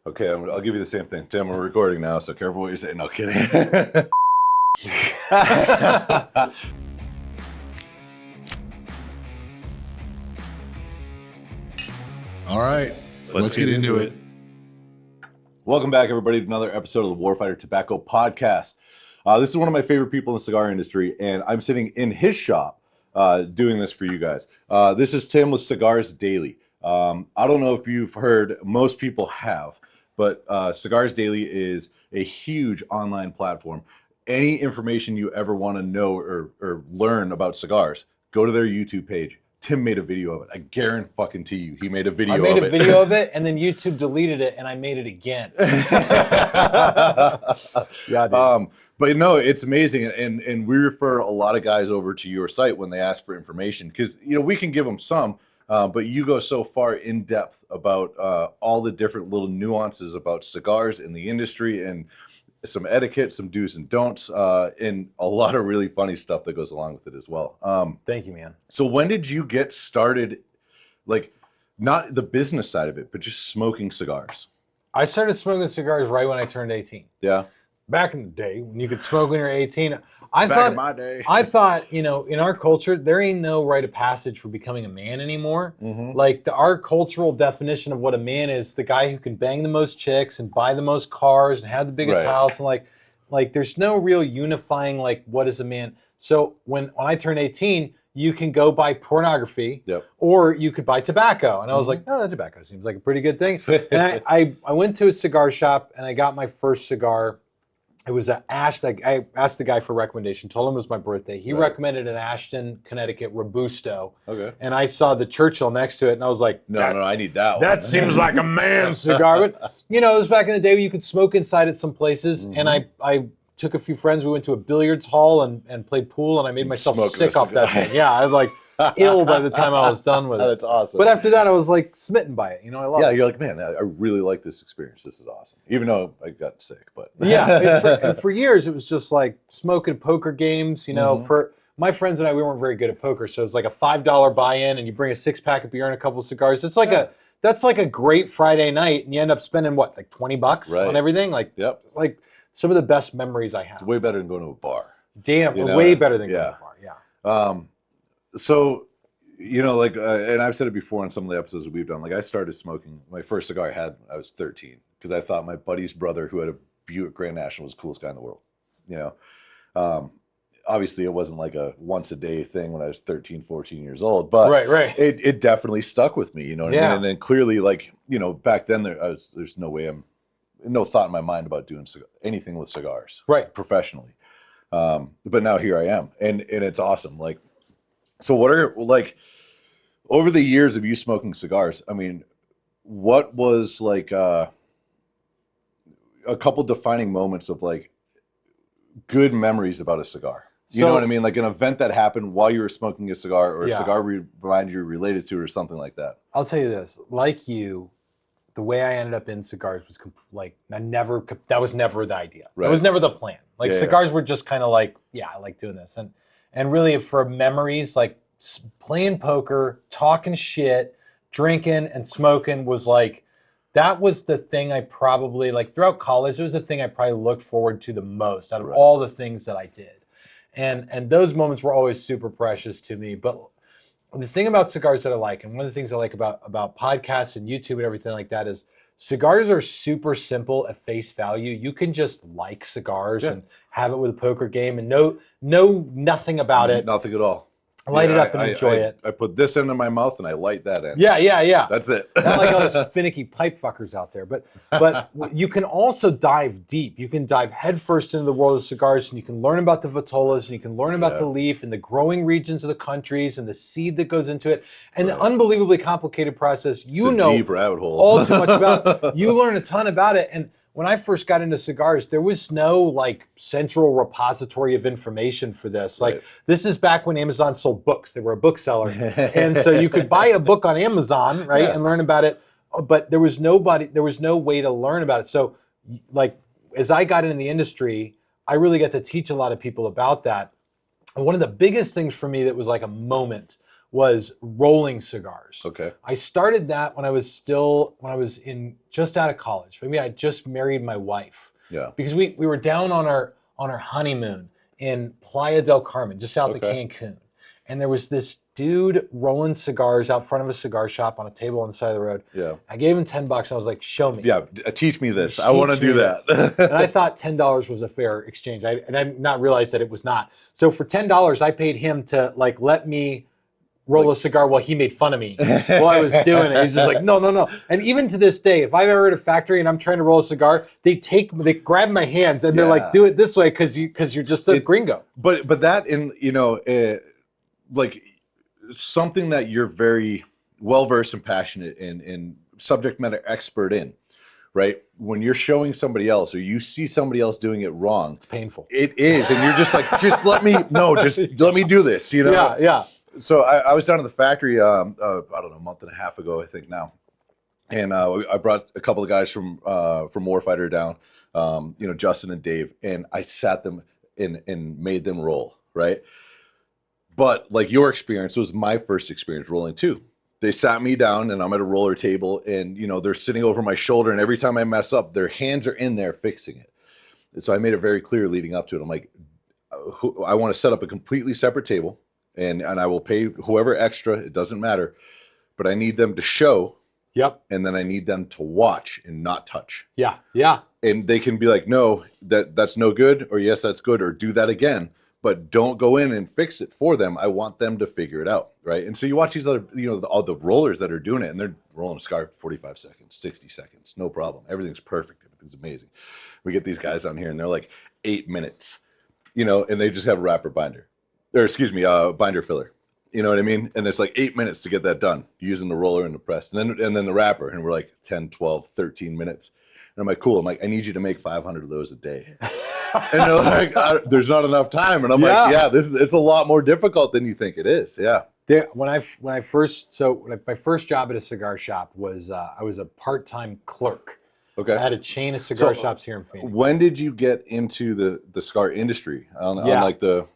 Okay, I'll give you the same thing. Tim, we're recording now, so careful what you're saying. No kidding. All right, let's get into it. Welcome back, everybody, to another episode of the Warfighter Tobacco Podcast. This is one of my favorite people in the cigar industry, and I'm sitting in his shop doing this for you guys. This is Tim with Cigars Daily. I don't know if you've heard, most people have, but Cigars Daily is a huge online platform. Any information you ever want to know or learn about cigars, go to their YouTube page. Tim made a video of it. I guarantee you, he made a video of it. I made a video of it, and then YouTube deleted it, and I made it again. Yeah, dude. But no, it's amazing, and we refer a lot of guys over to your site when they ask for information, because we can give them some, but you go so far in depth about all the different little nuances about cigars in the industry and some etiquette, some do's and don'ts, and a lot of really funny stuff that goes along with it as well. Thank you, man. So when did you get started, like not the business side of it, but just smoking cigars? I started smoking cigars right when I turned 18. Yeah. Back in the day, when you could smoke when you're 18, I thought, in our culture, there ain't no rite of passage for becoming a man anymore. Mm-hmm. Like our cultural definition of what a man is, the guy who can bang the most chicks and buy the most cars and have the biggest house, and like there's no real unifying like what is a man. So when I turned 18, you can go buy pornography, or you could buy tobacco. And I was like, oh, tobacco seems like a pretty good thing. And I went to a cigar shop and I got my first cigar. It was an Ashton. I asked the guy for a recommendation, told him it was my birthday. He recommended an Ashton, Connecticut Robusto. Okay. And I saw the Churchill next to it, and I was like, no, I need that one. That seems like a man's cigar. But, it was back in the day where you could smoke inside at some places. And I took a few friends. We went to a billiards hall and played pool, and I made myself sick off that thing. Yeah, I was like ill by the time I was done with it. That's awesome. But after that, I was like smitten by it. I love it. Yeah, you're like, man, I really like this experience. This is awesome. Even though I got sick, but yeah. And for years, it was just like smoking poker games. For my friends and I, we weren't very good at poker, so it was like a $5 buy-in, and you bring a 6-pack of beer and a couple of cigars. It's like that's like a great Friday night, and you end up spending what, like $20 on everything. Like, like some of the best memories I have. It's way better than going to a bar. Damn, way better than going to a bar. Yeah. So, and I've said it before in some of the episodes that we've done, like I started smoking, my first cigar I had, I was 13, because I thought my buddy's brother who had a Buick Grand National was the coolest guy in the world. Obviously it wasn't like a once a day thing when I was 13, 14 years old, but it definitely stuck with me, you know what I mean? And then clearly, back then there's no thought in my mind about doing anything with cigars, professionally. But now here I am, and it's awesome. So what are, over the years of you smoking cigars, I mean, what was a couple defining moments of good memories about a cigar? You know what I mean? Like an event that happened while you were smoking a cigar, or a cigar reminded you related to it, or something like that. I'll tell you this, like you, the way I ended up in cigars was that was never the idea. That was never the plan. Cigars were just kind of I like doing this. And really for memories, like playing poker, talking shit, drinking and smoking was that was the thing I probably, throughout college, it was the thing I probably looked forward to the most out of all the things that I did. And those moments were always super precious to me. But the thing about cigars that I like, and one of the things I like about podcasts and YouTube and everything like that, is cigars are super simple at face value. You can just like cigars and have it with a poker game and know nothing about it. Nothing at all. Light it up and enjoy it. I put this into my mouth and I light that in. Yeah. That's it. Not like all those finicky pipe fuckers out there. But you can also dive deep. You can dive headfirst into the world of cigars, and you can learn about the vitolas, and you can learn about the leaf and the growing regions of the countries and the seed that goes into it, and the unbelievably complicated process. It's a deep rabbit hole. All too much about. You learn a ton about it. And when I first got into cigars, there was no central repository of information for this. This is back when Amazon sold books. They were a bookseller. And so you could buy a book on Amazon, and learn about it. But there was no way to learn about it. So as I got into the industry, I really got to teach a lot of people about that. And one of the biggest things for me that was like a moment was rolling cigars. Okay. I started that when I was in just out of college. Maybe I just married my wife. Yeah. Because we were down on our honeymoon in Playa del Carmen, just south of Cancun. And there was this dude rolling cigars out front of a cigar shop on a table on the side of the road. Yeah. I gave him $10. I was like, show me. Yeah. Teach me this. I want to do that. And I thought $10 was a fair exchange. And I did not realize that it was not. So for $10, I paid him to like let me roll a cigar while he made fun of me while I was doing it. He's just like, no. And even to this day, if I'm ever at a factory and I'm trying to roll a cigar, they grab my hands and they're like, do it this way because you're just a gringo. But that like something that you're very well versed and passionate in subject matter expert in, right? When you're showing somebody else or you see somebody else doing it wrong, it's painful. It is, and you're just like, just let me do this, you know? Yeah. So I was down at the factory, I don't know, a month and a half ago, I think now, and I brought a couple of guys from Warfighter down, Justin and Dave, and I sat them and made them roll, right? But like your experience was my first experience rolling too. They sat me down and I'm at a roller table and, they're sitting over my shoulder and every time I mess up, their hands are in there fixing it. And so I made it very clear leading up to it. I'm like, I want to set up a completely separate table and I will pay whoever extra, it doesn't matter, but I need them to show. Yep. And then I need them to watch and not touch. Yeah. And they can be like, no, that's no good, or yes, that's good, or do that again. But don't go in and fix it for them. I want them to figure it out, right? And so you watch these other, all the rollers that are doing it, and they're rolling a cigar for 45 seconds, 60 seconds, no problem. Everything's perfect. Everything's amazing. We get these guys on here, and they're like 8 minutes, and they just have a wrapper binder. Binder filler. You know what I mean? And it's like 8 minutes to get that done using the roller and the press. And then the wrapper, and we're like 10, 12, 13 minutes. And I'm like, cool. I'm like, I need you to make 500 of those a day. And they're like, there's not enough time. And I'm like, yeah, it's a lot more difficult than you think it is. Yeah. My first job at a cigar shop was I was a part-time clerk. Okay. I had a chain of cigar shops here in Phoenix. When did you get into the cigar industry on like the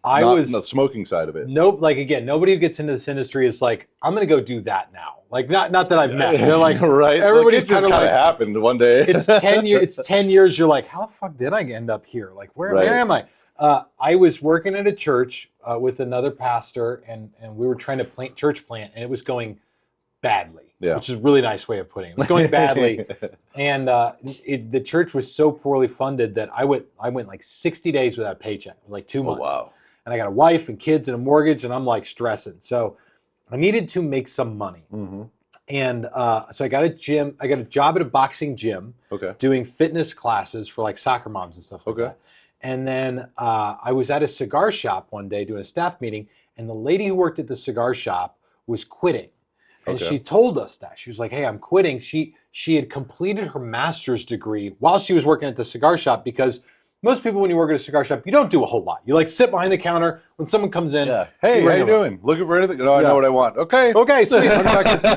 smoking side of it? Nope. Like again, nobody who gets into this industry is like, I'm going to go do that now. Like not that I've met. They're like, right. Everybody's just kind of happened one day. It's 10 years. It's 10 years. You're like, how the fuck did I end up here? Like, where am I? I was working at a church with another pastor, and we were trying to church plant, and it was going badly, which is a really nice way of putting it. It was going badly, and the church was so poorly funded that I went like 60 days without a paycheck, like 2 months. Oh, wow. And I got a wife and kids and a mortgage, and I'm like stressing. So I needed to make some money. Mm-hmm. And so I got a gym. I got a job at a boxing gym, doing fitness classes for like soccer moms and stuff like that. And then I was at a cigar shop one day doing a staff meeting, and the lady who worked at the cigar shop was quitting. And she told us that. She was like, hey, I'm quitting. She had completed her master's degree while she was working at the cigar shop, because most people, when you work at a cigar shop, you don't do a whole lot. You like sit behind the counter when someone comes in. Yeah. Hey, how you doing? Looking for anything? No, I know what I want. Okay, sweet. I'm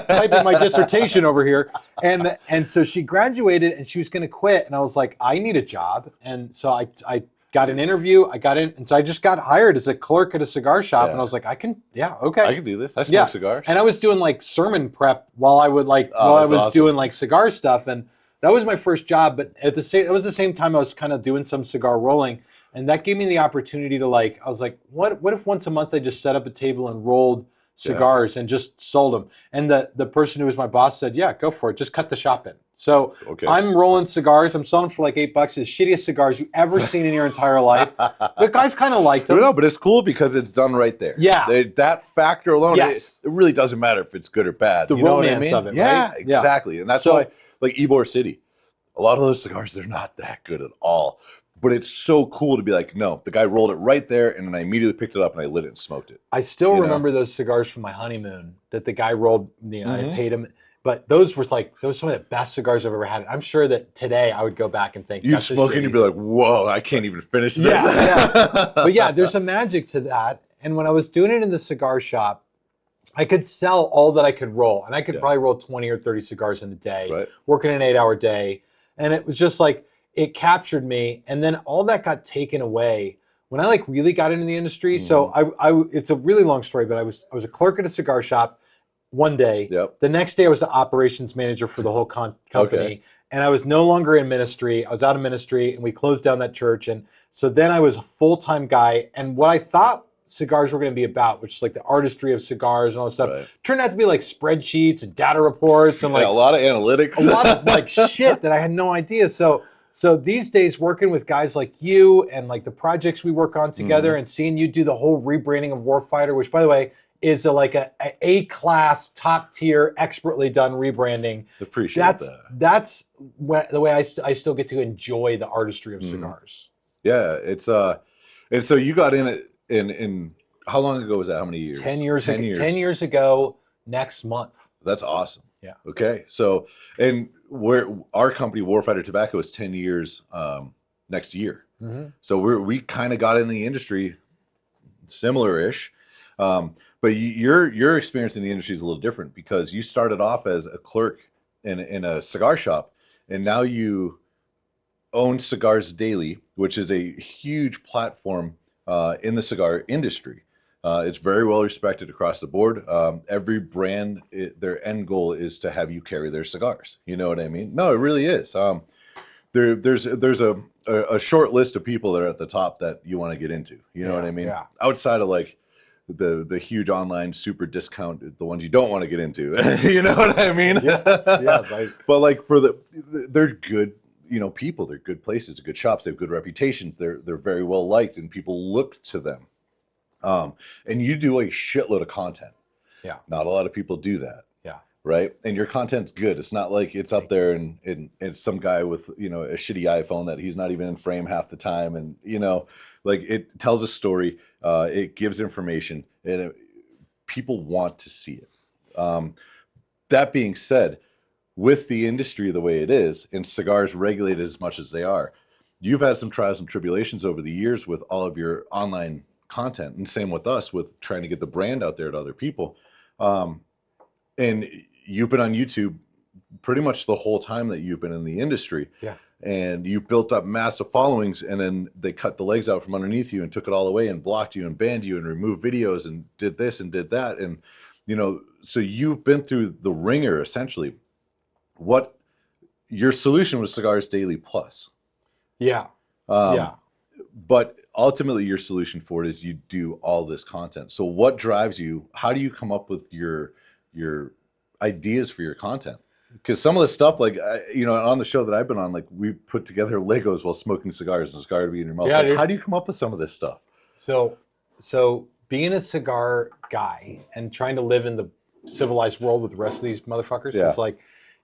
typing my dissertation over here. And so she graduated and she was going to quit. And I was like, I need a job. And so I got an interview. I got in. And so I just got hired as a clerk at a cigar shop. And I was like, I can do this. I smoke cigars. And I was doing like sermon prep while I was doing like cigar stuff. And that was my first job, but it was the same time I was kind of doing some cigar rolling, and that gave me the opportunity to I was like, what if once a month I just set up a table and rolled cigars and just sold them? And the person who was my boss said, yeah, go for it. Just cut the shop in. So I'm rolling cigars. I'm selling for like $8. The shittiest cigars you've ever seen in your entire life. The guys kind of liked them. No, but it's cool because it's done right there. Yeah. That factor alone, it really doesn't matter if it's good or bad. The romance of it, yeah, right? exactly. And that's why, like Ybor City, a lot of those cigars, they're not that good at all. But it's so cool to be like, no, the guy rolled it right there, and then I immediately picked it up and I lit it and smoked it. I still remember those cigars from my honeymoon that the guy rolled. I paid him, but those were some of the best cigars I've ever had. I'm sure that today I would go back and think, you smoke it and you'd be like, whoa, I can't even finish this. Yeah. But yeah, there's a magic to that. And when I was doing it in the cigar shop, I could sell all that I could roll, and I could probably roll 20 or 30 cigars in a day, working an 8-hour day. And it was just like, it captured me. And then all that got taken away when I like really got into the industry. So it's a really long story, but I was a clerk at a cigar shop one day. Yep. The next day I was the operations manager for the whole company. And I was no longer in ministry. I was out of ministry, and we closed down that church. And so then I was a full-time guy. And what I thought cigars were going to be about, which is like the artistry of cigars and all this stuff, turned out to be like spreadsheets and data reports and like a lot of analytics, a lot of like shit that I had no idea. So these days, working with guys like you and like the projects we work on together, and seeing you do the whole rebranding of Warfighter, which, by the way, is like a A-class, top-tier, expertly done rebranding. Appreciate that. That's the way I still get to enjoy the artistry of cigars. Yeah, it's and so you got in it in how long ago was that? How many years? 10 years. 10 years ago next month. That's awesome. Yeah. Okay. So, and our company, Warfighter Tobacco, is 10 years next year. So we kind of got in the industry similar-ish. But your experience in the industry is a little different because you started off as a clerk in a cigar shop, and now you own Cigars Daily, which is a huge platform in the cigar industry. It's very well respected across the board. Every brand, their end goal is to have you carry their cigars. You know what I mean? No, it really is. There's a short list of people that are at the top that you want to get into. You know what I mean? Yeah. Outside of like the huge online super discount, the ones you don't want to get into. You know what I mean? Yes. But like they're good, people. They're good places, good shops. They have good reputations. They're very well liked, and people look to them. And you do a shitload of content. Yeah. Not a lot of people do that. Yeah. Right. And your content's good. It's not like it's up there and it's some guy with, a shitty iPhone that he's not even in frame half the time. And, like it tells a story. It gives information, and people want to see it. That being said, with the industry the way it is, and cigars regulated as much as they are, you've had some trials and tribulations over the years with all of your online content, and same with us with trying to get the brand out there to other people. And you've been on YouTube pretty much the whole time that you've been in the industry. Yeah. And you built up massive followings, and then they cut the legs out from underneath you and took it all away and blocked you and banned you and removed videos and did this and did that. And, so you've been through the ringer essentially. What your solution was Cigars Daily Plus. Yeah. But ultimately your solution for it is you do all this content. So what drives you? How do you come up with your ideas for your content? Because some of the stuff, like, on the show that I've been on, like, we put together Legos while smoking cigars and a cigar to be in your mouth. Yeah, like, how do you come up with some of this stuff? So being a cigar guy and trying to live in the civilized world with the rest of these motherfuckers,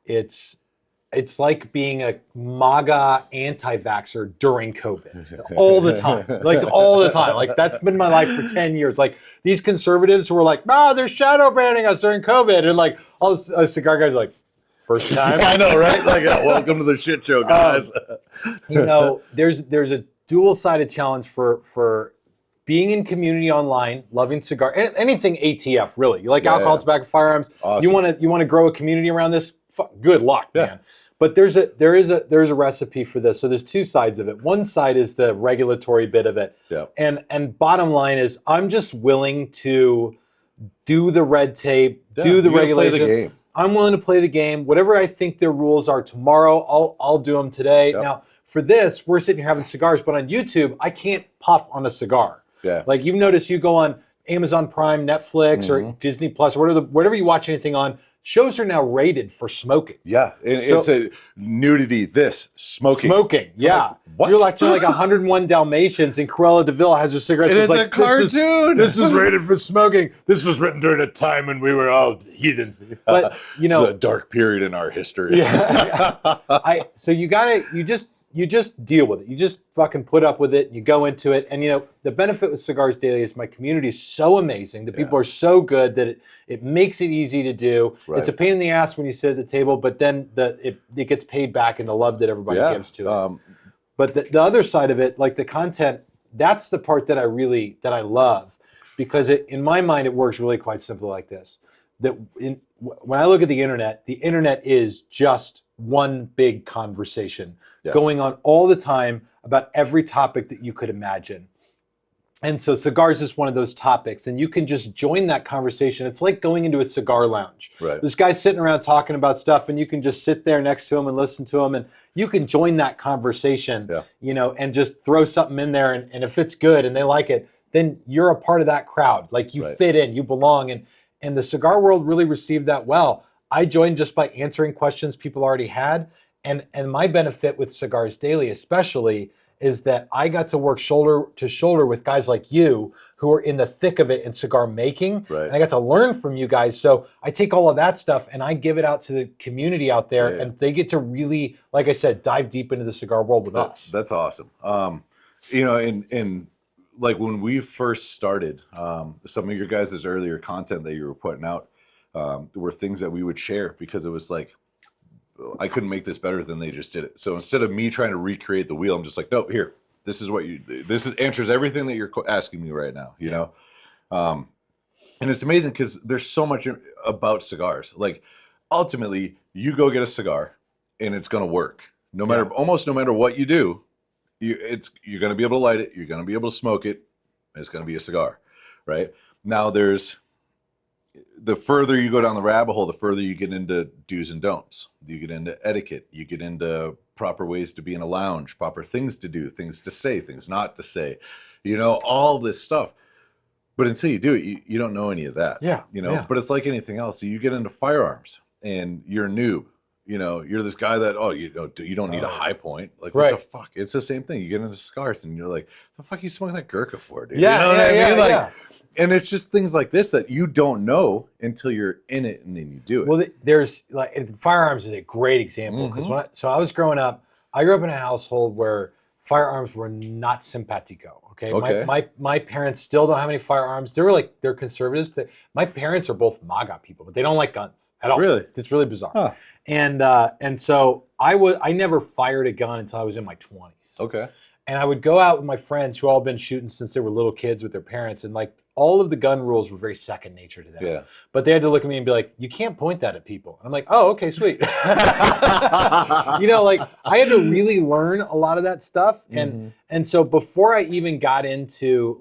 it's like being a MAGA anti-vaxxer during COVID all the time, Like that's been my life for 10 years. Like these conservatives who were like, no, they're shadow banning us during COVID. And like all the cigar guys are like, first time. I know, right? Like, welcome to the shit show, guys. There's a dual-sided challenge for being in community online, loving cigar, anything ATF really. You like alcohol, tobacco, firearms. Awesome. You want to grow a community around this. Good luck, man. But there is a recipe for this. So there's two sides of it. One side is the regulatory bit of it. Yeah. And bottom line is I'm just willing to do the red tape, do the regulation. Play the game. I'm willing to play the game. Whatever I think their rules are tomorrow, I'll do them today. Yep. Now, for this, we're sitting here having cigars, but on YouTube, I can't puff on a cigar. Yeah. Like you've noticed, you go on Amazon Prime, Netflix, or Disney Plus, or whatever you watch anything on. Shows are now rated for smoking. Yeah, it's a nudity. Smoking. Yeah. Like, you're watching like 101 Dalmatians, and Cruella de Vil has her cigarettes. It's like a cartoon. This is rated for smoking. This was written during a time when we were all heathens. But it's a dark period in our history. Yeah. So you just deal with it. You just fucking put up with it. And you go into it. And the benefit with Cigars Daily is my community is so amazing. The people are so good that it makes it easy to do. Right. It's a pain in the ass when you sit at the table, but then it gets paid back in the love that everybody gives to it. But the other side of it, like the content, that's the part that I love, because in my mind it works really quite simple like this. When I look at the internet is just one big conversation going on all the time about every topic that you could imagine. And so cigars is one of those topics, and you can just join that conversation. It's like going into a cigar lounge. Right. This guy's sitting around talking about stuff, and you can just sit there next to him and listen to him, and you can join that conversation, and just throw something in there. And if it's good and they like it, then you're a part of that crowd. Like you fit in, you belong. And the cigar world really received that well. I joined just by answering questions people already had. And my benefit with Cigars Daily especially is that I got to work shoulder to shoulder with guys like you who are in the thick of it in cigar making. Right. And I got to learn from you guys. So I take all of that stuff and I give it out to the community out there, and they get to really, like I said, dive deep into the cigar world with us. That's awesome. And like when we first started, some of your guys' earlier content that you were putting out were things that we would share because it was like, I couldn't make this better than they just did it. So instead of me trying to recreate the wheel, I'm just like, nope, here, this answers everything that you're asking me right now, you know? And it's amazing because there's so much about cigars. Like ultimately you go get a cigar and it's going to work almost no matter what you do. You're going to be able to light it. You're going to be able to smoke it. And it's going to be a cigar, right? Now the further you go down the rabbit hole, the further you get into do's and don'ts. You get into etiquette. You get into proper ways to be in a lounge, proper things to do, things to say, things not to say, all this stuff. But until you do it, you don't know any of that. But it's like anything else. So you get into firearms and you're a noob. You're this guy that, you don't need a high point. Like, what the fuck? It's the same thing. You get into cigars and you're like, the fuck you smoking that Gurkha for, dude? And it's just things like this that you don't know until you're in it and then you do it. Well, there's firearms is a great example because so I was growing up, I grew up in a household where firearms were not simpatico. Okay. My parents still don't have any firearms. They're conservatives. My parents are both MAGA people, but they don't like guns at all. Really? It's really bizarre. Huh. And so I never fired a gun until I was in my 20s. Okay. And I would go out with my friends who all been shooting since they were little kids with their parents, and all of the gun rules were very second nature to them. Yeah. But they had to look at me and be like, you can't point that at people. And I'm like, oh, okay, sweet. I had to really learn a lot of that stuff. And so before I even got into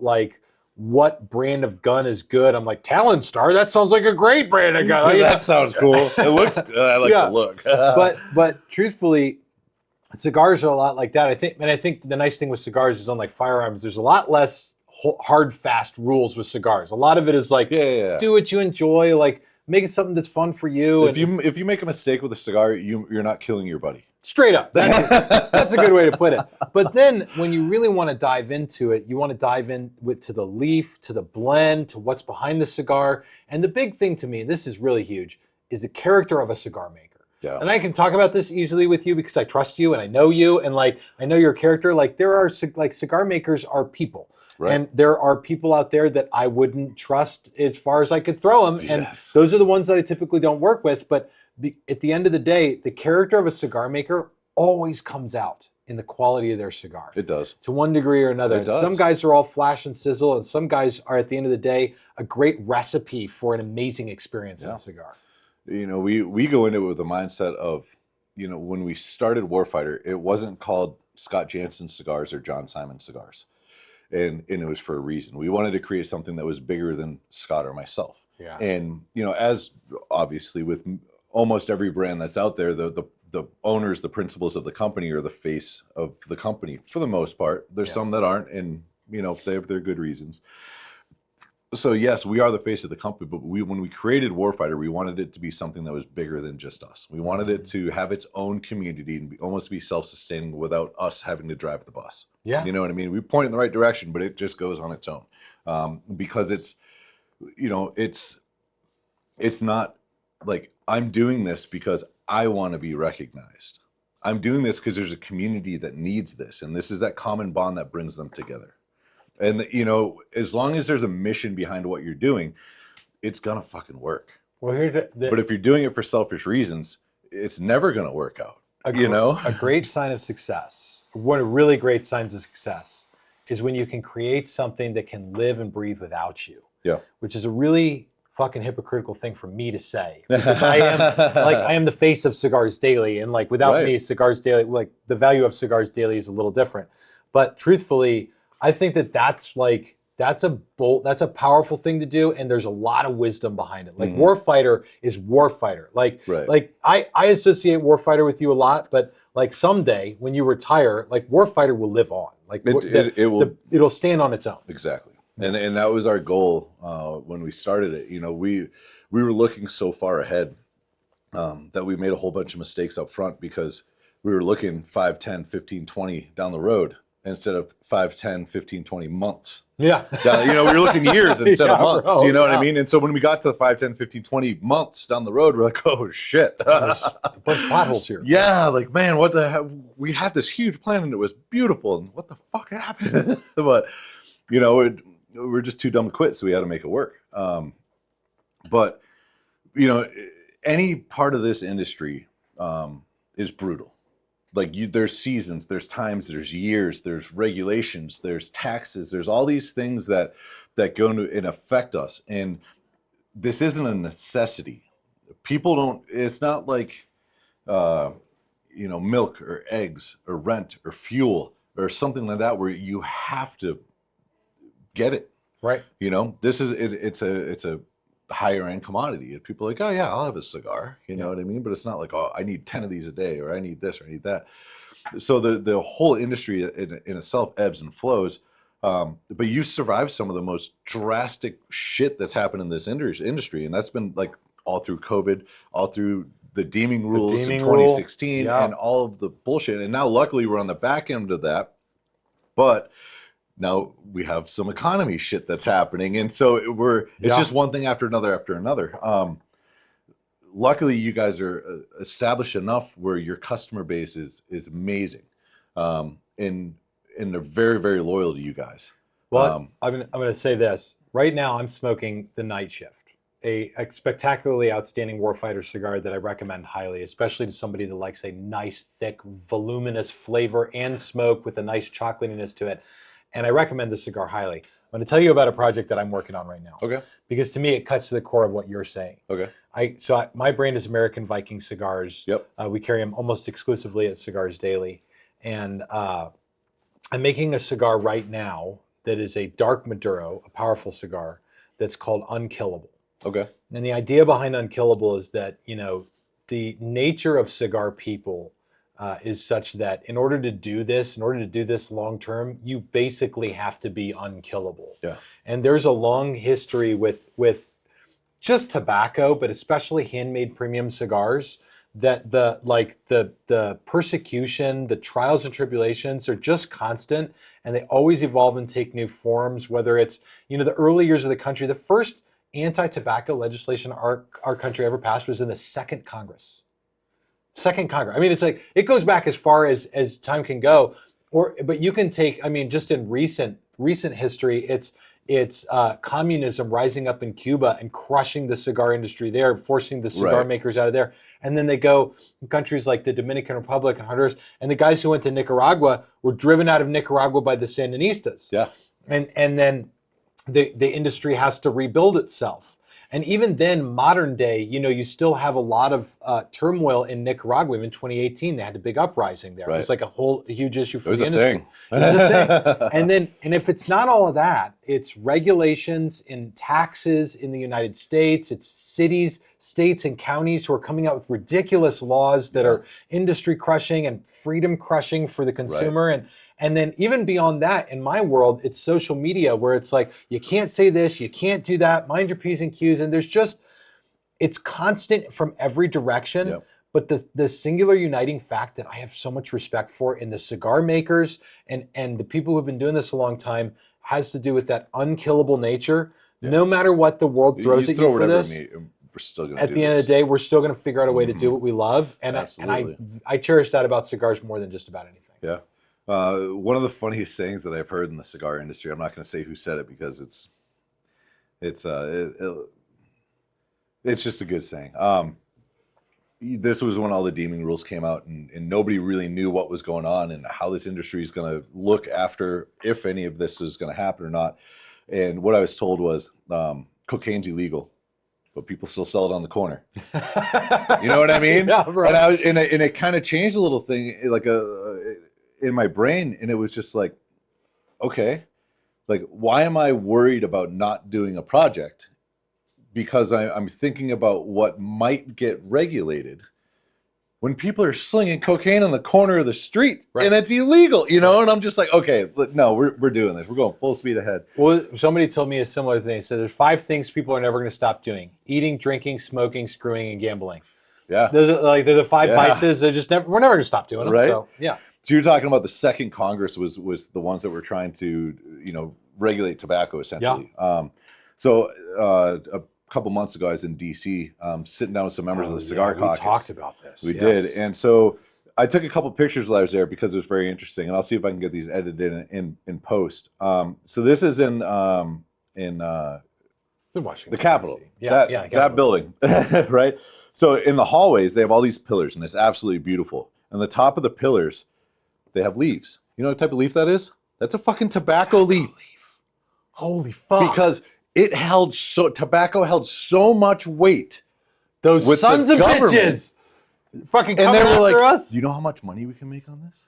what brand of gun is good, I'm like, Talon Star, that sounds like a great brand of gun. That sounds cool. It looks good. I like the look. but truthfully, cigars are a lot like that. I think the nice thing with cigars is unlike firearms, there's a lot less hard, fast rules with cigars. A lot of it is do what you enjoy, make it something that's fun for you. If you make a mistake with a cigar, you're not killing your buddy. Straight up. That's a good way to put it. But then when you really want to dive into it, you want to dive in to the leaf, to the blend, to what's behind the cigar. And the big thing to me, and this is really huge, is the character of a cigar maker. Yeah. And I can talk about this easily with you because I trust you and I know you and I know your character. There are cigar makers are people. Right. And there are people out there that I wouldn't trust as far as I could throw them. Yes. And those are the ones that I typically don't work with. But at the end of the day, the character of a cigar maker always comes out in the quality of their cigar. It does. To one degree or another. Some guys are all flash and sizzle, and some guys are, at the end of the day, a great recipe for an amazing experience in a cigar. We go into it with the mindset of, when we started Warfighter, it wasn't called Scott Jansen Cigars or John Simon Cigars. And it was for a reason. We wanted to create something that was bigger than Scott or myself. Yeah. And, as obviously with almost every brand that's out there, the owners, the principals of the company are the face of the company for the most part. There's some that aren't, and, they have their good reasons. So yes, we are the face of the company, but when we created Warfighter, we wanted it to be something that was bigger than just us. We wanted it to have its own community and almost be self-sustaining without us having to drive the bus. Yeah. You know what I mean? We point in the right direction, but it just goes on its own. Because it's not like I'm doing this because I want to be recognized. I'm doing this because there's a community that needs this. And this is that common bond that brings them together. And, as long as there's a mission behind what you're doing, it's going to fucking work. Well, but if you're doing it for selfish reasons, it's never going to work out. A great sign of success, one of really great signs of success, is when you can create something that can live and breathe without you. Yeah. Which is a really fucking hypocritical thing for me to say. Because I am the face of Cigars Daily. And without me, Cigars Daily, the value of Cigars Daily is a little different. But truthfully, I think that's that's a powerful thing to do, and there's a lot of wisdom behind it. Like Warfighter is Warfighter. Like I associate Warfighter with you a lot, but like someday when you retire, like Warfighter will live on. Like it'll stand on its own. Exactly. And that was our goal when we started it. You know, we were looking so far ahead that we made a whole bunch of mistakes up front because we were looking 5, 10, 15, 20 down the road instead of 5, 10, 15, 20 months. Yeah. Down, you know, we were looking years instead of months, bro, you know what I mean? And so when we got to the 5, 10, 15, 20 months down the road, we're like, oh shit. There's a bunch of potholes here. Yeah, like, man, what the hell? We had this huge plan and it was beautiful. And what the fuck happened? But, you know, we're just too dumb to quit, so we had to make it work. But, you know, any part of this industry is brutal. Like there's seasons, there's times, there's years, there's regulations, there's taxes, there's all these things that go into and affect us. And this isn't a necessity. People don't. It's not like you know, milk or eggs or rent or fuel or something like that where you have to get it. Right. You know, this is it's a higher end commodity. People are like, oh yeah, I'll have a cigar. You know what I mean? But it's not like, oh, I need 10 of these a day, or I need this, or I need that. So the whole industry in itself ebbs and flows. But you survived some of the most drastic shit that's happened in this industry, and that's been like all through COVID, all through the deeming rules in 2016, and all of the bullshit. And now, luckily, we're on the back end of that. But now we have some economy shit that's happening, and so it's just one thing after another. Luckily, you guys are established enough where your customer base is amazing, and they're very, very loyal to you guys. Well, I'm going to say this right now. I'm smoking the Night Shift, a spectacularly outstanding Warfighter cigar that I recommend highly, especially to somebody that likes a nice, thick, voluminous flavor and smoke with a nice chocolatiness to it. And I recommend this cigar highly. I'm going to tell you about a project that I'm working on right now. Okay. Because to me, it cuts to the core of what you're saying. Okay. My brand is American Viking Cigars. Yep. We carry them almost exclusively at Cigars Daily. And I'm making a cigar right now that is a dark Maduro, a powerful cigar that's called Unkillable. Okay. And the idea behind Unkillable is that, you know, the nature of cigar people is such that in order to do this long term, you basically have to be unkillable. Yeah. And there's a long history with just tobacco, but especially handmade premium cigars, that the persecution, the trials and tribulations are just constant, and they always evolve and take new forms. Whether it's, you know, the early years of the country, the first anti-tobacco legislation our country ever passed was in the Second Congress. I mean, it's like, it goes back as far as time can go, but you can take, I mean, just in recent history, it's communism rising up in Cuba and crushing the cigar industry there, forcing the cigar makers out of there. And then they go in countries like the Dominican Republic and Honduras, and the guys who went to Nicaragua were driven out of Nicaragua by the Sandinistas. Yeah. And then the industry has to rebuild itself. And even then, modern day, you know, you still have a lot of turmoil in Nicaragua. In 2018, they had a big uprising there. Right. It was like a huge issue for the industry. It was a thing. And if it's not all of that, it's regulations and taxes in the United States. It's cities, states, and counties who are coming out with ridiculous laws that are industry crushing and freedom crushing for the consumer. Right. And then even beyond that, in my world, it's social media where it's like, you can't say this, you can't do that, mind your P's and Q's. And there's just, it's constant from every direction. Yep. But the singular uniting fact that I have so much respect for in the cigar makers and the people who have been doing this a long time has to do with that unkillable nature. Yeah. No matter what the world throws at you for this, we're still gonna at the end of the day, we're still going to figure out a way to do what we love. And I cherish that about cigars more than just about anything. Yeah. One of the funniest sayings that I've heard in the cigar industry, I'm not going to say who said it because it's just a good saying. This was when all the deeming rules came out and nobody really knew what was going on and how this industry is going to look after, if any of this is going to happen or not. And what I was told was cocaine's illegal, but people still sell it on the corner. You know what I mean? Yeah, right. And it kind of changed a little thing, like in my brain, and it was just like, okay, Like, why am I worried about not doing a project? Because I'm thinking about what might get regulated when people are slinging cocaine on the corner of the street and it's illegal, you know? And I'm just like, okay, no, we're doing this. We're going full speed ahead. Well, somebody told me a similar thing. So there's 5 things people are never going to stop doing: eating, drinking, smoking, screwing, and gambling. Yeah. Those are they're the 5 vices. They're just we're never going to stop doing them. Right. So, yeah. So you're talking about the second Congress was the ones that were trying to, regulate tobacco essentially. Yeah. A couple months ago, I was in D.C. Sitting down with some members of the Cigar Caucus. We talked about this. We did, and so I took a couple pictures while I was there because it was very interesting, and I'll see if I can get these edited in post. So this is in Washington, the Capitol. Yeah, that building, right? So in the hallways, they have all these pillars, and it's absolutely beautiful. And the top of the pillars, they have leaves. You know what type of leaf that is? That's a fucking tobacco leaf. Holy fuck! Because tobacco held so much weight. Those with sons of bitches fucking coming after us. Do you know how much money we can make on this?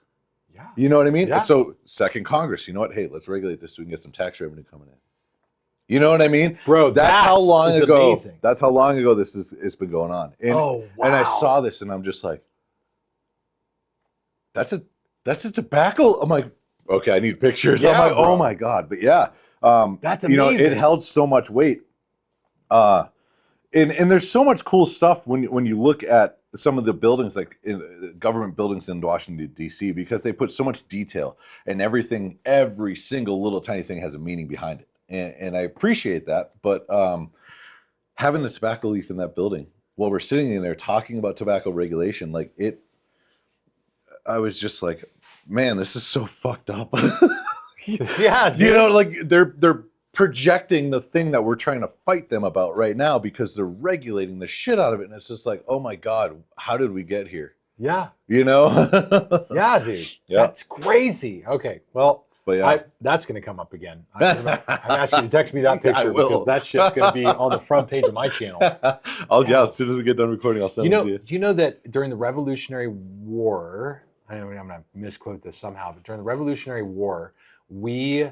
Yeah. You know what I mean? Yeah. So second Congress, you know what? Hey, let's regulate this so we can get some tax revenue coming in. You know what I mean? Bro, that's how long ago. Amazing. That's how long ago it's been going on. And, wow. And I saw this and I'm just like, that's a tobacco. I'm like, okay, I need pictures. Yeah, I'm like, bro. oh my God. But yeah. That's amazing. It held so much weight. And there's so much cool stuff when you look at some of the buildings, like in government buildings in Washington, D.C., because they put so much detail and everything, every single little tiny thing has a meaning behind it. And I appreciate that. But having the tobacco leaf in that building while we're sitting in there talking about tobacco regulation, I was just like, man, this is so fucked up. Yeah, dude. You know, like they're projecting the thing that we're trying to fight them about right now because they're regulating the shit out of it. And it's just like, oh my God, how did we get here? Yeah. You know? Yeah, dude. Yeah. That's crazy. Okay, well, but yeah. That's going to come up again. I'm asking you to text me that picture because that shit's going to be on the front page of my channel. As soon as we get done recording, I'll send it to you. Do you know that during the Revolutionary War, I know I'm going to misquote this somehow, but during the Revolutionary War, we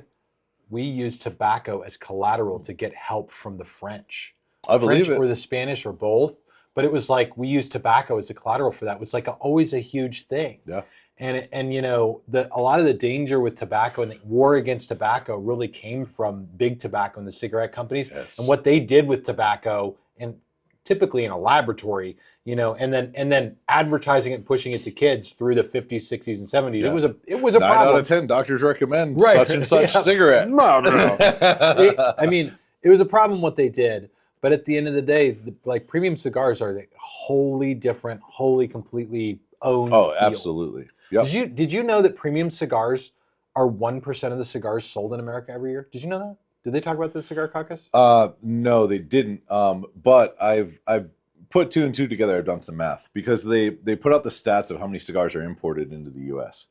used tobacco as collateral to get help from the French. I believe French it. or the Spanish or both. But it was like we used tobacco as a collateral for that. It was like always a huge thing. Yeah. And a lot of the danger with tobacco and the war against tobacco really came from big tobacco and the cigarette companies. Yes. And what they did with tobacco, and typically in a laboratory, and then advertising it and pushing it to kids through the 50s, 60s, and 70s. Yeah. It was a 9 problem. out of 10 doctors recommend such and such cigarette. No. It was a problem what they did. But at the end of the day, premium cigars are wholly different, wholly completely owned. Oh, field. absolutely. Yep. Did you know that premium cigars are 1% of the cigars sold in America every year? Did you know that? Did they talk about the Cigar Caucus? No, they didn't. But I've put 2 and 2 together. I've done some math because they put out the stats of how many cigars are imported into the U.S.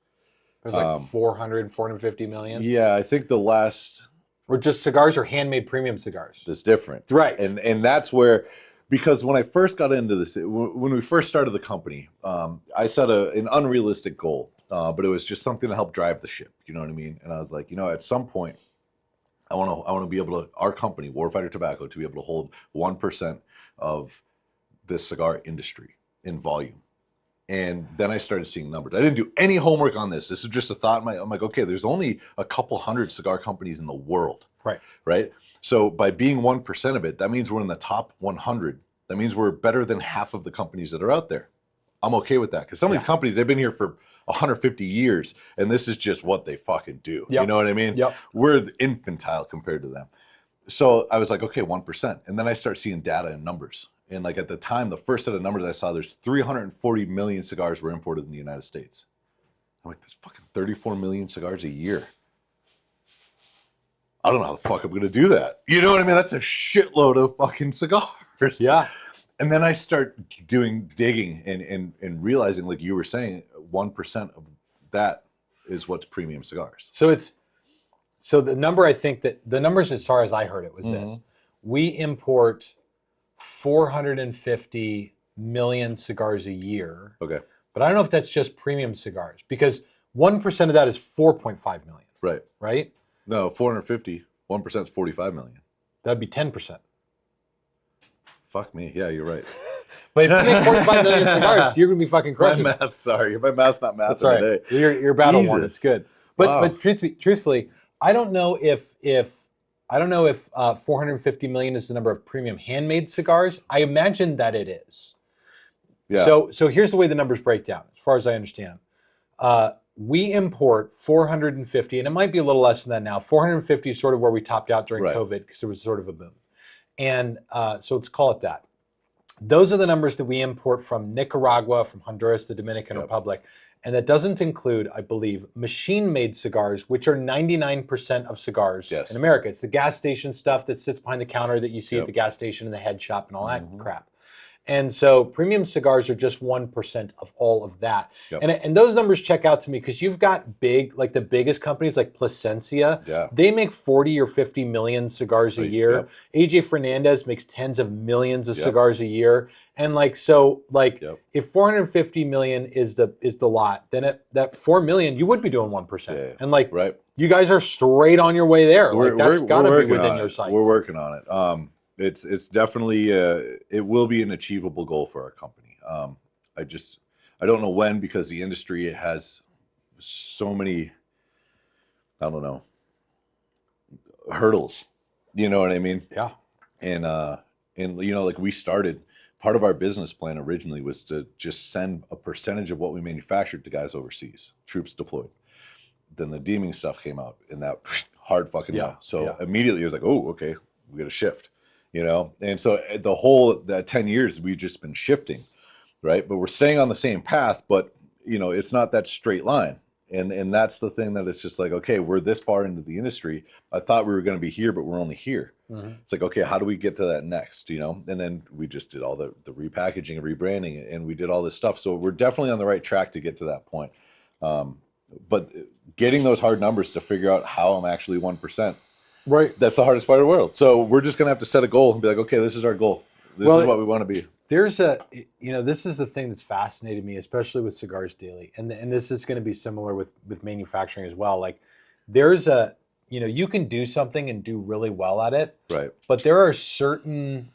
There's like 450 million. Yeah, I think the last. Or just cigars or handmade premium cigars? It's different. Right. And that's where, because when I first got into this, when we first started the company, I set an unrealistic goal, but it was just something to help drive the ship. You know what I mean? And I was like, at some point, I want to be able to, our company, Warfighter Tobacco, to be able to hold 1% of the cigar industry in volume. And then I started seeing numbers. I didn't do any homework on this. This is just a thought. I'm like, okay, there's only a couple hundred cigar companies in the world. Right. So by being 1% of it, that means we're in the top 100. That means we're better than half of the companies that are out there. I'm okay with that because some of these companies, they've been here for 150 years, and this is just what they fucking do. Yep. You know what I mean? Yep. We're infantile compared to them. So I was like, okay, 1%. And then I start seeing data and numbers. And like at the time, the first set of numbers I saw, there's 340 million cigars were imported in the United States. I'm like, there's fucking 34 million cigars a year. I don't know how the fuck I'm going to do that. You know what I mean? That's a shitload of fucking cigars. Yeah. And then I start digging and realizing, like you were saying, 1% of that is what's premium cigars. So the number, I think that the numbers as far as I heard it was this. We import 450 million cigars a year. Okay. But I don't know if that's just premium cigars because 1% of that is 4.5 million. Right. Right? No, 450. 1% is 45 million. That'd be 10%. Fuck me. Yeah, you're right. But if you make 45 million cigars, you're gonna be fucking crushing. My math, sorry. My math's not math That's all right. today. You're battle worn. Jesus. It's good. But Wow. but truthfully, I don't know if 450 million is the number of premium handmade cigars. I imagine that it is. Yeah. So here's the way the numbers break down, as far as I understand. We import 450, and it might be a little less than that now. 450 is sort of where we topped out during Right. COVID because there was sort of a boom. And so let's call it that. Those are the numbers that we import from Nicaragua, from Honduras, the Dominican Republic. And that doesn't include, I believe, machine-made cigars, which are 99% of cigars in America. It's the gas station stuff that sits behind the counter that you see at the gas station and the head shop and all that crap. And so premium cigars are just 1% of all of that. And those numbers check out to me because you've got big, like the biggest companies like Plasencia, they make 40 or 50 million cigars a year. AJ Fernandez makes tens of millions of cigars a year. And like, so like if 450 million is the lot, then that 4 million, you would be doing 1%. And like, you guys are straight on your way there. Like that's gotta be within your sights. We're working on it. It's definitely it will be an achievable goal for our company. I don't know when, because the industry has so many, I don't know, hurdles. You know what I mean? Yeah. And you know, like we started, part of our business plan originally was to just send a percentage of what we manufactured to guys overseas, troops deployed. Then the deeming stuff came out, and that hard fucking no. So immediately it was like, oh, okay, we got to shift. You know, and so the whole 10 years we've just been shifting, right? But we're staying on the same path, but you know, it's not that straight line. And that's the thing that it's just like, okay, we're this far into the industry. I thought we were going to be here, but we're only here. It's like, okay, how do we get to that next? You know, and then we just did all the repackaging and rebranding, and we did all this stuff. So we're definitely on the right track to get to that point. But getting those hard numbers to figure out how I'm actually 1%. Right. That's the hardest part of the world. So we're just going to have to set a goal and be like, okay, this is our goal. This is what we want to be. There's this is the thing that's fascinated me, especially with Cigars Daily. And this is going to be similar with manufacturing as well. Like there's you can do something and do really well at it. Right. But there are certain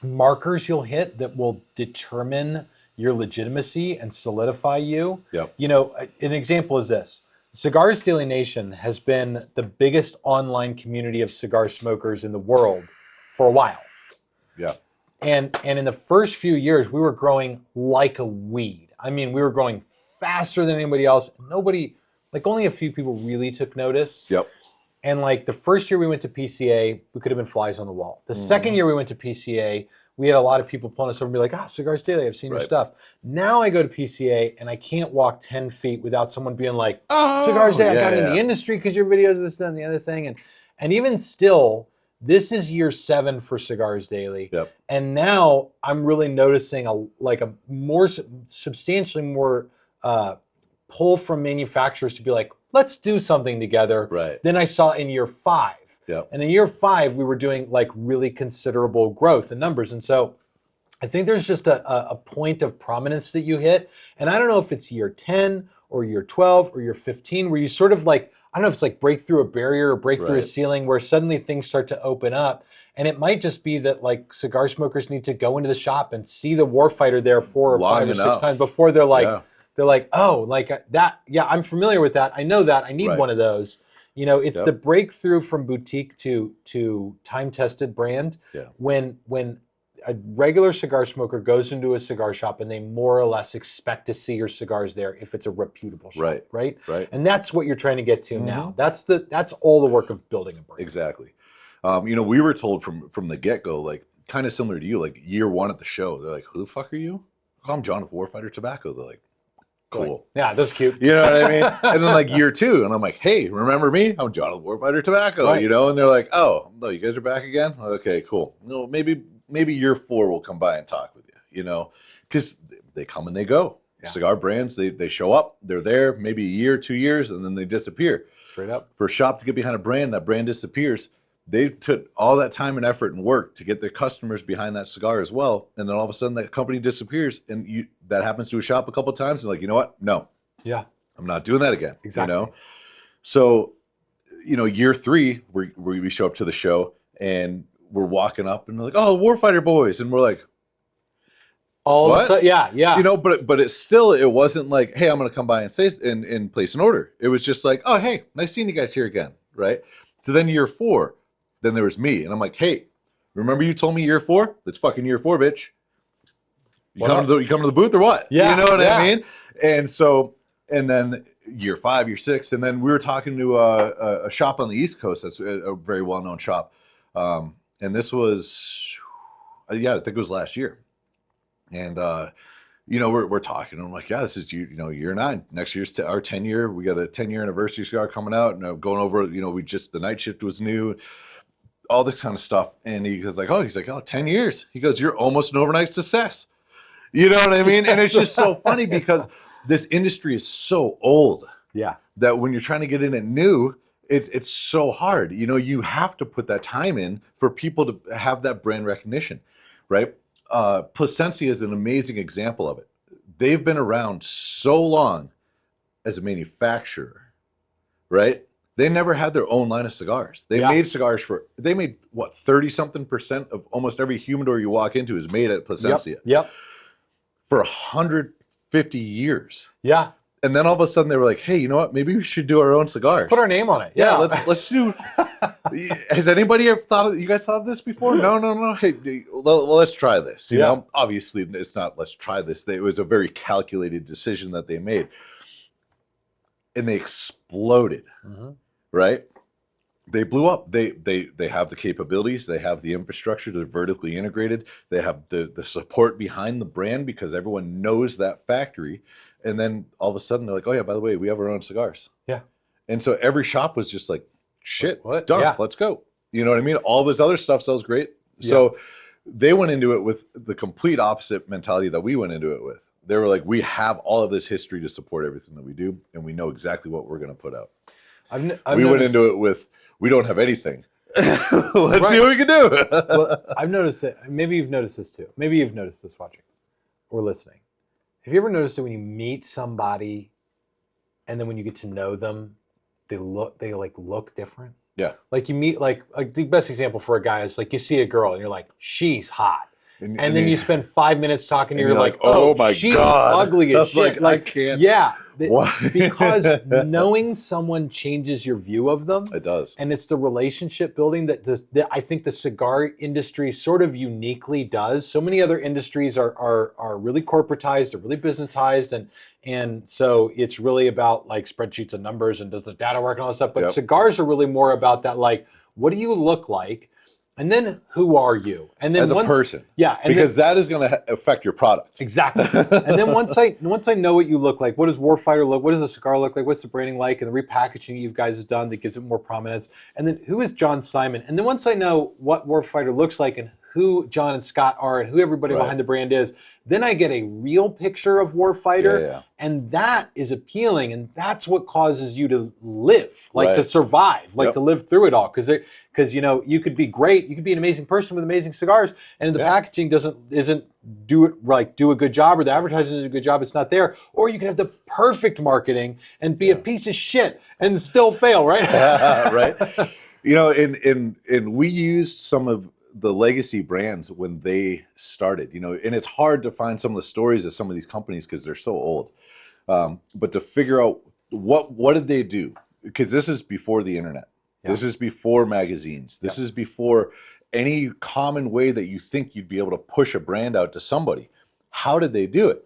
markers you'll hit that will determine your legitimacy and solidify you. Yep. You know, an example is this. Cigars Daily Nation has been the biggest online community of cigar smokers in the world for a while. Yeah. And in the first few years, we were growing like a weed. I mean, we were growing faster than anybody else. Nobody, like only a few people really took notice. Yep. And like the first year we went to PCA, we could have been flies on the wall. The second year we went to PCA, we had a lot of people pulling us over and be like, Cigars Daily, I've seen your stuff. Now I go to PCA and I can't walk 10 feet without someone being like, Cigars Daily, I got in the industry because your videos, this, that, and the other thing. And even still, this is year 7 for Cigars Daily. Yep. And now I'm really noticing a more substantially more pull from manufacturers to be like, let's do something together than I saw in year 5. Yep. And in year 5, we were doing like really considerable growth in numbers. And so I think there's just a point of prominence that you hit. And I don't know if it's year 10 or year 12 or year 15, where you sort of like, I don't know if it's like break through a barrier or break through a ceiling where suddenly things start to open up. And it might just be that like cigar smokers need to go into the shop and see the Warfighter there 4 or 5 or 6 times before they're like, oh, like that. Yeah, I'm familiar with that. I know that. I need one of those. You know, it's the breakthrough from boutique to time-tested brand. Yeah. When a regular cigar smoker goes into a cigar shop and they more or less expect to see your cigars there if it's a reputable shop, right? And that's what you're trying to get to now. That's all the work of building a brand. Exactly. You know, we were told from the get-go, like kind of similar to you, like year 1 at the show, they're like, "Who the fuck are you?" "I'm John with Warfighter Tobacco." They're like, "Cool. Yeah, that's cute." You know what I mean? And then like year 2, and I'm like, "Hey, remember me? I'm John with Warfighter Tobacco." You know, and they're like, "Oh, no, you guys are back again? Okay, cool. No, maybe year 4 will come by and talk with you." You know, because they come and they go. Yeah. Cigar brands, they show up, they're there maybe a year, 2 years, and then they disappear. Straight up. For a shop to get behind a brand, that brand disappears. They took all that time and effort and work to get their customers behind that cigar as well, and then all of a sudden that company disappears, and that happens to a shop a couple of times, and like, you know what? No. Yeah. I'm not doing that again. Exactly. You know? So, year 3, we show up to the show and we're walking up and we're like, oh, Warfighter boys. And we're like, all what? of a sudden, yeah. But it wasn't like, hey, I'm going to come by and say and place an order. It was just like, oh, hey, nice seeing you guys here again. Right. So then year 4, then there was me. And I'm like, hey, remember you told me year 4? That's fucking year 4, bitch. You come to the booth or what? Yeah. You know what I mean? And so, and then year 5, year 6, and then we were talking to a shop on the East Coast that's a very well-known shop. And this was, I think it was last year. And, we're talking. And I'm like, yeah, this is, year 9. Next year's our 10-year. We got a 10-year anniversary cigar coming out. And I'm going over, the night shift was new, all this kind of stuff. And he's like, 10 years. He goes, you're almost an overnight success. You know what I mean? And it's just so funny because this industry is so old. Yeah. That when you're trying to get in it new, it's so hard. You have to put that time in for people to have that brand recognition, right? Plasencia is an amazing example of it. They've been around so long as a manufacturer, right? They never had their own line of cigars. They made cigars they made what, 30-something% of almost every humidor you walk into is made at Plasencia. Yep. For 150 years. Yeah. And then all of a sudden they were like, hey, you know what? Maybe we should do our own cigars. Put our name on it. Yeah, let's do. Has anybody ever you guys thought of this before? No. Hey, let's try this. You know, obviously it's not let's try this. It was a very calculated decision that they made. And they exploded, right? They blew up. They have the capabilities. They have the infrastructure. They're vertically integrated. They have the support behind the brand because everyone knows that factory. And then all of a sudden they're like, oh yeah, by the way, we have our own cigars. Yeah. And so every shop was just like, shit, done. Yeah. Let's go. You know what I mean? All this other stuff sells great. Yeah. So they went into it with the complete opposite mentality that we went into it with. They were like, we have all of this history to support everything that we do, and we know exactly what we're going to put out. We went into it with, we don't have anything. Let's see what we can do. Well, I've noticed it. Maybe you've noticed this too. Maybe you've noticed this watching or listening. Have you ever noticed it when you meet somebody and then when you get to know them, they look different? Yeah. Like you meet, like the best example for a guy is like you see a girl and you're like, she's hot. And then you spend 5 minutes talking to her, you're like, oh my she's God. Ugly as shit. Like, I can't. Yeah. Because knowing someone changes your view of them. It does. And it's the relationship building that I think the cigar industry sort of uniquely does. So many other industries are really corporatized, they're really businessized, and so it's really about like spreadsheets and numbers and does the data work and all that stuff. But cigars are really more about that, like, what do you look like? And then who are you? And then as a person, and because that is going to affect your product. Exactly. And then once I know what you look like, what does Warfighter look? What does the cigar look like? What's the branding like? And the repackaging you guys have done that gives it more prominence. And then who is John Simon? And then once I know what Warfighter looks like and who John and Scott are and who everybody behind the brand is, then I get a real picture of Warfighter, and that is appealing, and that's what causes you to live, like to survive, like to live through it all, because you could be great, you could be an amazing person with amazing cigars, and the packaging isn't do a good job, or the advertising does a good job, it's not there, or you can have the perfect marketing and be a piece of shit and still fail, right? Right. And we used some of the legacy brands when they started, and it's hard to find some of the stories of some of these companies because they're so old. But to figure out what did they do? Because this is before the internet. Yeah. This is before magazines. This is before any common way that you think you'd be able to push a brand out to somebody. How did they do it?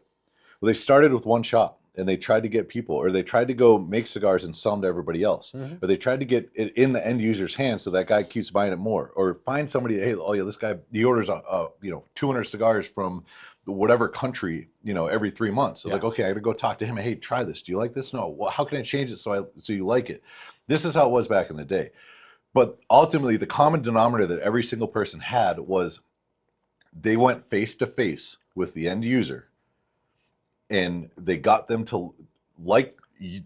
Well, they started with one shop. And they tried to get people, or they tried to go make cigars and sell them to everybody else, or they tried to get it in the end user's hands so that guy keeps buying it more, or find somebody. Hey, oh yeah, this guy he orders 200 cigars from whatever country every 3 months. So like, okay, I got to go talk to him. Hey, try this. Do you like this? No. Well, how can I change it so you like it? This is how it was back in the day. But ultimately, the common denominator that every single person had was they went face to face with the end user. And they got them to like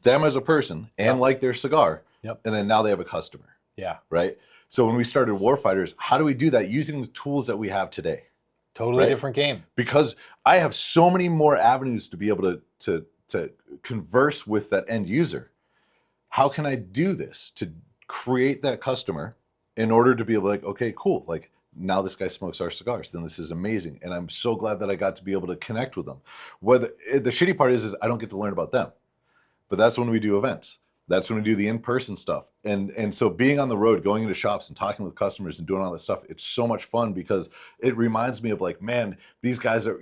them as a person and like their cigar. Yep. And then now they have a customer. Yeah. Right? So when we started Warfighters, how do we do that using the tools that we have today? Totally different game. Because I have so many more avenues to be able to converse with that end user. How can I do this to create that customer in order to be able to like, okay, cool. Like now this guy smokes our cigars. Then this is amazing. And I'm so glad that I got to be able to connect with them. Whether the shitty part is I don't get to learn about them, but that's when we do events. That's when we do the in-person stuff. And so being on the road, going into shops and talking with customers and doing all this stuff, it's so much fun because it reminds me of like, man, these guys are,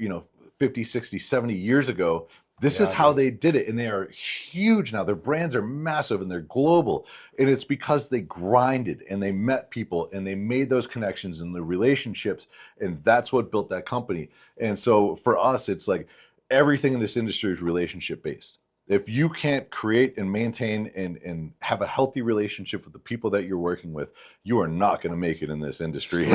50, 60, 70 years ago, this is how they did it. And they are huge now. Their brands are massive and they're global. And it's because they grinded and they met people and they made those connections and the relationships. And that's what built that company. And so for us, it's like everything in this industry is relationship based. If you can't create and maintain and have a healthy relationship with the people that you're working with, you are not going to make it in this industry.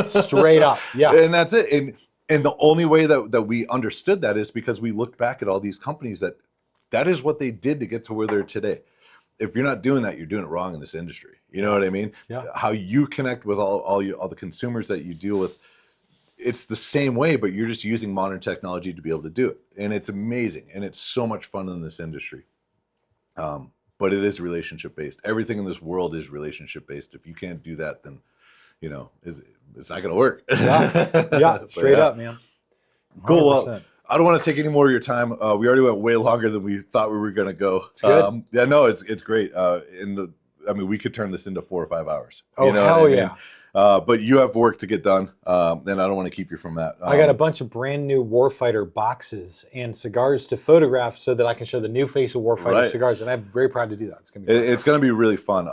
Straight up. Yeah. And that's it. And the only way that we understood that is because we looked back at all these companies that is what they did to get to where they're today. If you're not doing that, you're doing it wrong in this industry. You know what I mean? Yeah. How you connect with all the consumers that you deal with, it's the same way, but you're just using modern technology to be able to do it. And it's amazing. And it's so much fun in this industry. But it is relationship based. Everything in this world is relationship based. If you can't do that, then, it's not going to work. Yeah. Straight up, man. 100%. Cool. Well, I don't want to take any more of your time. We already went way longer than we thought we were going to go. It's good. Yeah, no, it's great. We could turn this into 4 or 5 hours. Oh, hell yeah. But you have work to get done, and I don't want to keep you from that. I got a bunch of brand new Warfighter boxes and cigars to photograph so that I can show the new face of Warfighter cigars, and I'm very proud to do that. It's going to be really fun.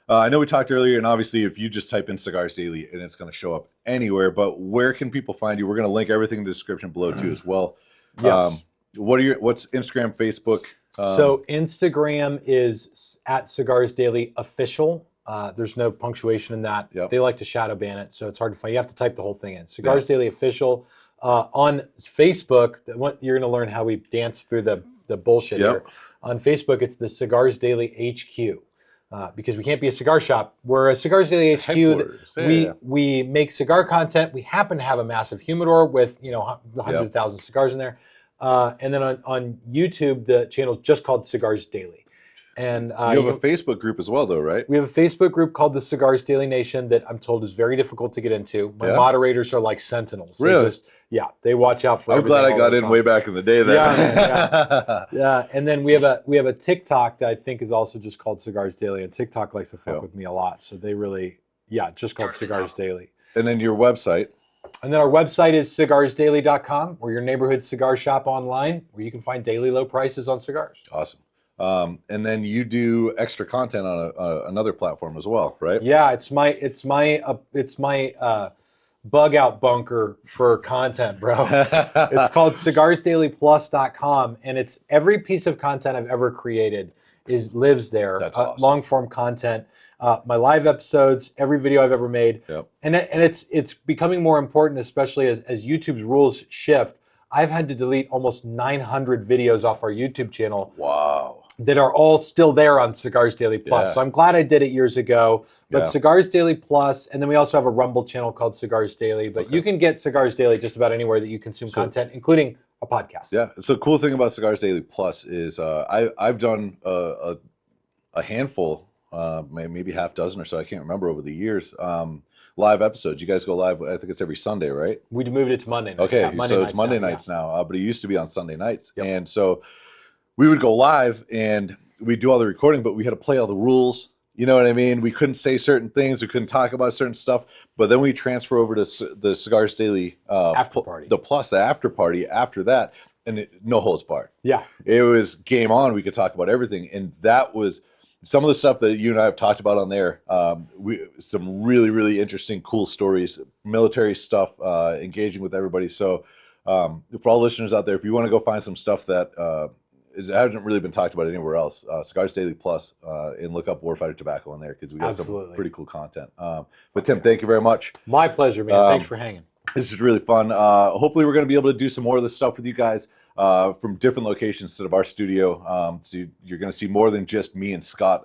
I know we talked earlier, and obviously if you just type in Cigars Daily, and it's going to show up anywhere, but where can people find you? We're going to link everything in the description below too as well. Yes. What's Instagram, Facebook? So Instagram is at Cigars Daily Official. There's no punctuation in that. Yep. They like to shadow ban it, so it's hard to find. You have to type the whole thing in. Cigars Daily Official. On Facebook, you're going to learn how we dance through the bullshit here. On Facebook, it's the Cigars Daily HQ. Because we can't be a cigar shop. We're a Cigars Daily HQ. We make cigar content. We happen to have a massive humidor with 100,000 cigars in there. And then on YouTube, the channel is just called Cigars Daily. And you have a Facebook group as well, though, right? We have a Facebook group called the Cigars Daily Nation that I'm told is very difficult to get into. My moderators are like sentinels. Really? They watch out for. I'm glad I got in way back in the day. Then. Yeah. And then we have a TikTok that I think is also just called Cigars Daily, and TikTok likes to fuck with me a lot. So they really, just called Cigars Daily. And then your website. And then our website is cigarsdaily.com. We're your neighborhood cigar shop online, where you can find daily low prices on cigars. Awesome. And then you do extra content on another platform as well, right? Yeah, it's my bug out bunker for content, bro. It's called cigarsdailyplus.com, and it's every piece of content I've ever created lives there. That's awesome. Long form content, my live episodes, every video I've ever made, and it's becoming more important, especially as YouTube's rules shift. I've had to delete almost 900 videos off our YouTube channel. Wow. That are all still there on Cigars Daily Plus. So I'm glad I did it years ago. But Cigars Daily Plus, and then we also have a Rumble channel called Cigars Daily. But you can get Cigars Daily just about anywhere that you consume content, including a podcast. Yeah. So the cool thing about Cigars Daily Plus is I've done a handful, maybe half dozen or so, I can't remember, over the years, live episodes. You guys go live, I think it's every Sunday, right? We moved it to Monday night. Okay, so it's Monday nights now, but it used to be on Sunday nights. And so we would go live and we'd do all the recording, but we had to play all the rules. You know what I mean? We couldn't say certain things. We couldn't talk about certain stuff. But then we transfer over to the Cigars Daily after party. The Plus, the after party after that, and no holds barred. Yeah. It was game on. We could talk about everything. And that was some of the stuff that you and I have talked about on there. Some really, really interesting, cool stories, military stuff, engaging with everybody. So for all listeners out there, if you want to go find some stuff that it hasn't really been talked about anywhere else, Cigars Daily Plus, and look up Warfighter Tobacco on there because we got some pretty cool content. But Tim, thank you very much. My pleasure, man. Thanks for hanging. This is really fun. Hopefully we're going to be able to do some more of this stuff with you guys from different locations instead of our studio. So you're going to see more than just me and Scott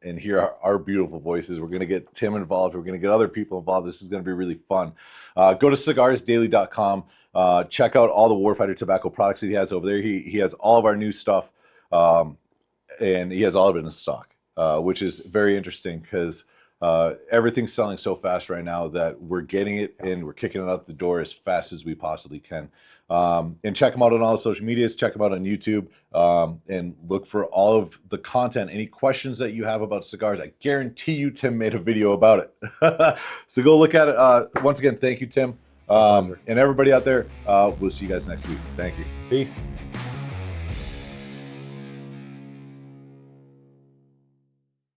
and hear our beautiful voices. We're going to get Tim involved. We're going to get other people involved. This is going to be really fun. Go to cigarsdaily.com. Check out all the Warfighter tobacco products that he has over there. He has all of our new stuff, and he has all of it in stock. which is very interesting because everything's selling so fast right now that we're getting it in, we're kicking it out the door as fast as we possibly can. And check them out on all the social medias, check them out on YouTube, and look for all of the content. Any questions that you have about cigars, I guarantee you Tim made a video about it. So go look at it. Once again, thank you, Tim. And everybody out there, we'll see you guys next week. Thank you. Peace.